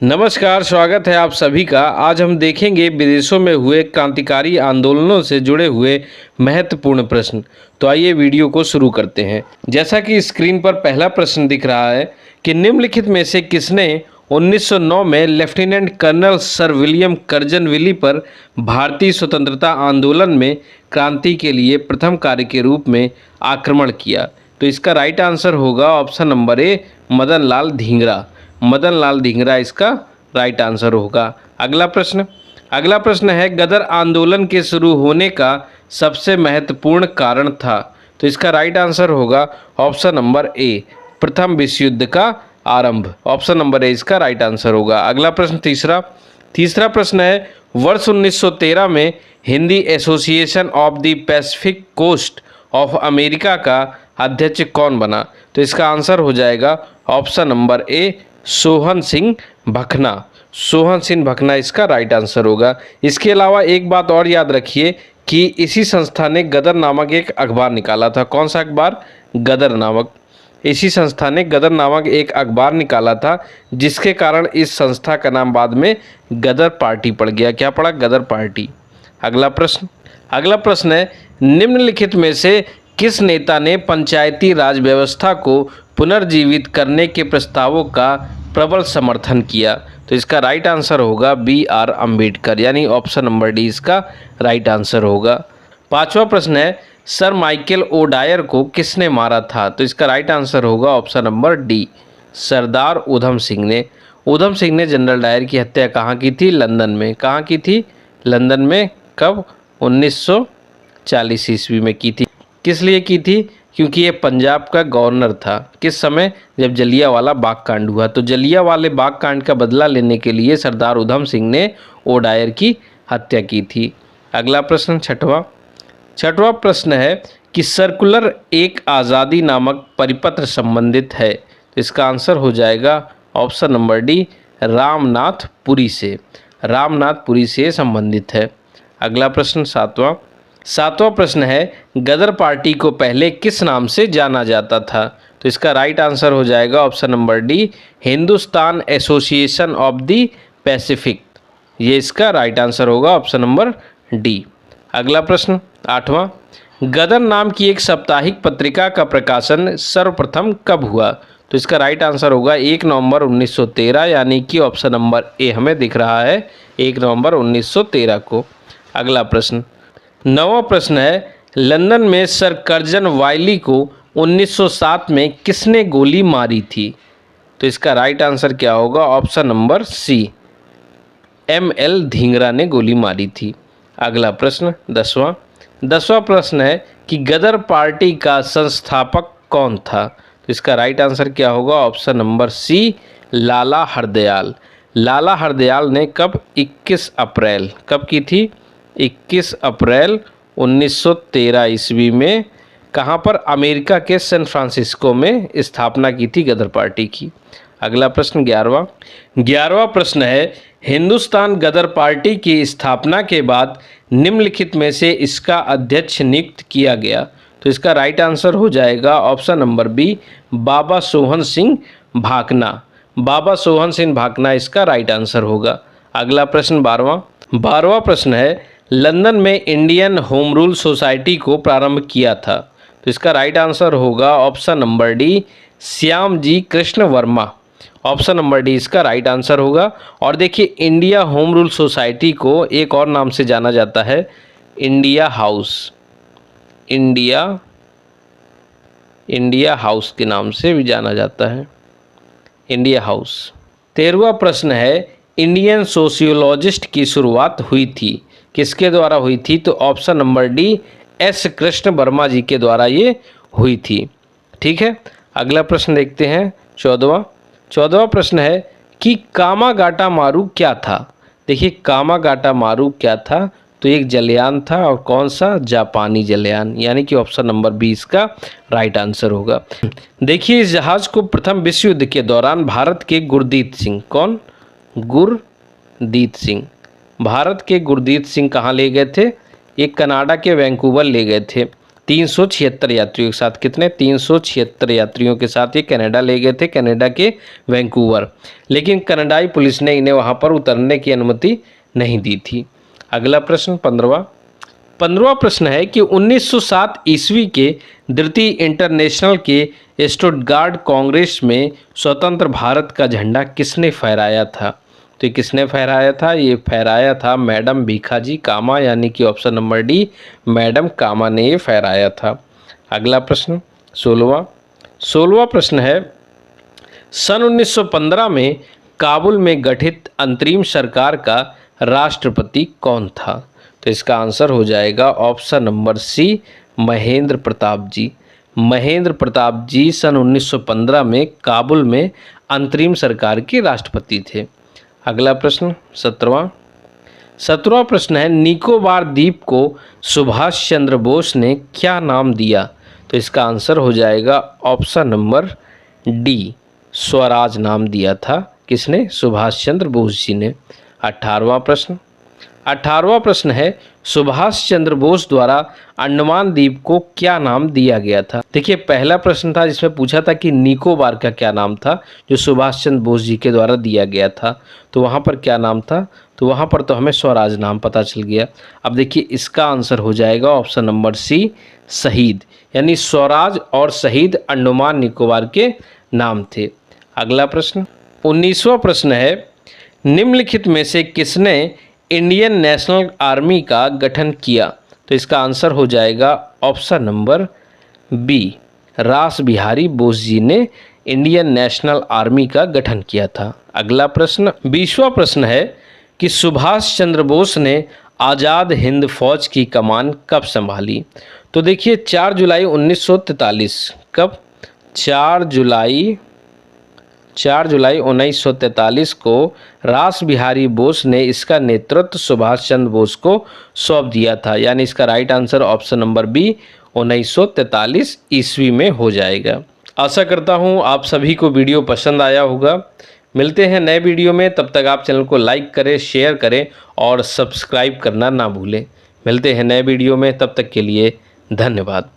नमस्कार, स्वागत है आप सभी का। आज हम देखेंगे विदेशों में हुए क्रांतिकारी आंदोलनों से जुड़े हुए महत्वपूर्ण प्रश्न। तो आइए वीडियो को शुरू करते हैं। जैसा कि स्क्रीन पर पहला प्रश्न दिख रहा है कि निम्नलिखित में से किसने 1909 में लेफ्टिनेंट कर्नल सर विलियम कर्जनविली पर भारतीय स्वतंत्रता आंदोलन में क्रांति के लिए प्रथम कार्य के रूप में आक्रमण किया? तो इसका राइट आंसर होगा ऑप्शन नंबर ए, मदन लाल धिंगरा। मदन लाल धिंगरा इसका राइट आंसर होगा। अगला प्रश्न है गदर आंदोलन के शुरू होने का सबसे महत्वपूर्ण कारण था? तो इसका राइट आंसर होगा ऑप्शन नंबर ए, प्रथम विश्व युद्ध का आरंभ। ऑप्शन नंबर ए इसका राइट आंसर होगा। अगला प्रश्न तीसरा प्रश्न है वर्ष 1913 में Hindi association of the Pacific coast of America का अध्यक्ष कौन बना? तो इसका आंसर हो जाएगा option number A, Sohan Singh Bhakna. Sohan Singh Bhakna इसका राइट आंसर होगा। इसके अलावा एक बात और याद रखिए कि इसी संस्था ने गदर नामक एक अखबार निकाला था। कौन सा अखबार? गदर नामक। इसी संस्था ने गदर नामक एक अखबार निकाला था, जिसके कारण इस संस्था का नाम बाद में गदर पार्टी पड़ गया। क्या पड़ा? गदर पार्टी। अगला प्रश्न है निम्नलिखित में से किस नेता ने पंचायती राज व्यवस्था को पुनर्जीवित करने के प्रस्तावों का प्रबल समर्थन किया? तो इसका राइट आंसर होगा B.R. अम्बेडकर, यानी ऑप्शन नंबर डी इसका राइट आंसर होगा। पांचवा प्रश्न है सर माइकल ओडायर को किसने मारा था? तो इसका राइट आंसर होगा option number D, Sardar Udham Singh ने। उधम सिंह ने जनरल डायर की हत्या कहाँ की थी? लंदन में। कहाँ की थी? लंदन में। कब? 1940 ईस्वी में की थी। किस लिए की थी? क्योंकि ये पंजाब का गवर्नर था। किस समय? जब जलियांवाला बाग कांड हुआ। तो जलियांवाले बाग कांड का बदला लेने के लिए सरदार उधम सिंह ने ओडायर की हत्या की थी। अगला प्रश्न छठवां प्रश्न है कि सर्कुलर एक आज़ादी नामक परिपत्र संबंधित है? तो इसका आंसर हो जाएगा ऑप्शन नंबर डी, रामनाथपुरी से। रामनाथपुरी से संबंधित है। अगला प्रश्न सातवां प्रश्न है गदर पार्टी को पहले किस नाम से जाना जाता था? तो इसका राइट आंसर हो जाएगा option number D, Hindustan association of the Pacific. ये इसका राइट आंसर होगा ऑप्शन नंबर डी। अगला प्रश्न आठवां, गदर नाम की एक साप्ताहिक पत्रिका का प्रकाशन सर्वप्रथम कब हुआ? तो इसका राइट आंसर होगा 1 नवंबर 1913, यानी कि ऑप्शन नंबर ए हमें दिख रहा है 1 नवंबर 1913 को। अगला प्रश्न नौवां प्रश्न है लंदन में सर कर्जन वाइली को 1907 में किसने गोली मारी थी? तो इसका राइट आंसर क्या होगा? ऑप्शन नंबर सी, M.L. धिंगरा ने गोली मारी थी। अगला प्रश्न दसवां प्रश्न है कि गदर पार्टी का संस्थापक कौन था? तो इसका राइट आंसर क्या होगा? ऑप्शन नंबर सी, लाला हरदयाल। लाला हरदयाल ने कब? 21 अप्रैल। कब की थी? 21 अप्रैल 1913 ईस्वी में। कहाँ पर? अमेरिका के सैन फ्रांसिस्को में स्थापना की थी गदर पार्टी की। अगला प्रश्न 11वां प्रश्न है हिंदुस्तान गदर पार्टी की स्थापना के बाद निम्नलिखित में से इसका अध्यक्ष नियुक्त किया गया? तो इसका राइट आंसर हो जाएगा ऑप्शन नंबर बी, बाबा सोहन सिंह भाकना। बाबा सोहन सिंह भाकना इसका राइट आंसर होगा। अगला प्रश्न 12वां प्रश्न है लंदन में इंडियन होम रूल सोसाइटी को प्रारंभ किया था? तो इसका राइट आंसर होगा option number D, Shyam ji Krishna Varma. Option number D इसका राइट आंसर होगा। और देखिए इंडिया होम रूल सोसाइटी को एक और नाम से जाना जाता है, इंडिया हाउस। इंडिया हाउस के नाम से भी जाना जाता है, इंडिया हाउस। 13वां प्रश्न है इंडियन सोशियोलॉजिस्ट की शुरुआत हुई थी? किसके द्वारा हुई थी? तो option number D, S. Krishna Varma ji के द्वारा ये हुई थी। ठीक है। अगला प्रश्न देखते हैं 14वां प्रश्न है कि कामागाटा मारू क्या था? देखिए कामागाटा मारू क्या था? तो एक जलयान था, और कौन सा? जापानी जलयान, यानी कि ऑप्शन नंबर बी इसका राइट आंसर होगा। देखिए इस जहाज को प्रथम विश्व युद्ध के दौरान भारत के गुरदीत सिंह, कौन? गुरदीत सिंह। भारत के गुरदीत सिंह कहाँ ले गए थे? एक कनाडा के वैंकूवर ले गए थे। 376 यात्रियों के साथ। कितने? 376 यात्रियों के साथ ये कनाडा ले गए थे, कनाडा के वैंकूवर। लेकिन कनाडाई पुलिस ने इन्हें वहाँ पर उतरने की अनुमति नहीं दी थी। अगला प्रश्न 15वां प्रश्न है कि 1907 ईस्वी के द्वितीय इंटरनेशनल के स्टुटगार्ट कांग्रेस में स्वतंत्र भारत का झंडा किसने फहराया था? तो ये किसने फहराया था? ये फहराया था मैडम भीखाजी कामा, यानी कि ऑप्शन नंबर डी, मैडम कामा ने ये फहराया था। अगला प्रश्न 16वां प्रश्न है, सन 1915 में काबुल में गठित अंतरिम सरकार का राष्ट्रपति कौन था? तो इसका आंसर हो जाएगा option number C, Mahendra Pratap ji. Mahendra Pratap ji सन 1915 में काबुल में अंतरिम सरकार के राष्ट्रपति थे। अगला प्रश्न 17वां प्रश्न है, निकोबार द्वीप को सुभाष चंद्र बोस ने क्या नाम दिया? तो इसका आंसर हो जाएगा ऑप्शन नंबर डी, स्वराज नाम दिया था। किसने? सुभाष चंद्र बोस जी ने। 18वां प्रश्न है, सुभाष चंद्र बोस द्वारा अंडमान द्वीप को क्या नाम दिया गया था? देखिए, पहला प्रश्न था जिसमें पूछा था कि निकोबार का क्या नाम था जो सुभाष चंद्र बोस जी के द्वारा दिया गया था, तो वहाँ पर क्या नाम था? तो वहाँ पर तो हमें स्वराज नाम पता चल गया। अब देखिए, इसका आंसर हो जाएगा ऑप्शन नंबर सी, शहीद, यानी स्वराज और शहीद अंडमान निकोबार के नाम थे। अगला प्रश्न 19वां प्रश्न है, निम्नलिखित में से किसने इंडियन नेशनल आर्मी का गठन किया? तो इसका आंसर हो जाएगा ऑप्शन नंबर बी, रास बिहारी बोस जी ने इंडियन नेशनल आर्मी का गठन किया था। अगला प्रश्न 20वां प्रश्न है कि सुभाष चंद्र बोस ने आज़ाद हिंद फौज की कमान कब संभाली? तो देखिए, 4 जुलाई 1943। कब? 4 जुलाई 1943 को रास बिहारी बोस ने इसका नेतृत्व सुभाष चंद्र बोस को सौंप दिया था, यानी इसका right answer option number B, 1943 ईस्वी में हो जाएगा। आशा करता हूँ आप सभी को वीडियो पसंद आया होगा। मिलते हैं नए वीडियो में, तब तक आप चैनल को लाइक करें, शेयर करें और सब्सक्राइब करना ना भूलें। मिलते हैं नए वीडियो में, तब तक के लिए धन्यवाद।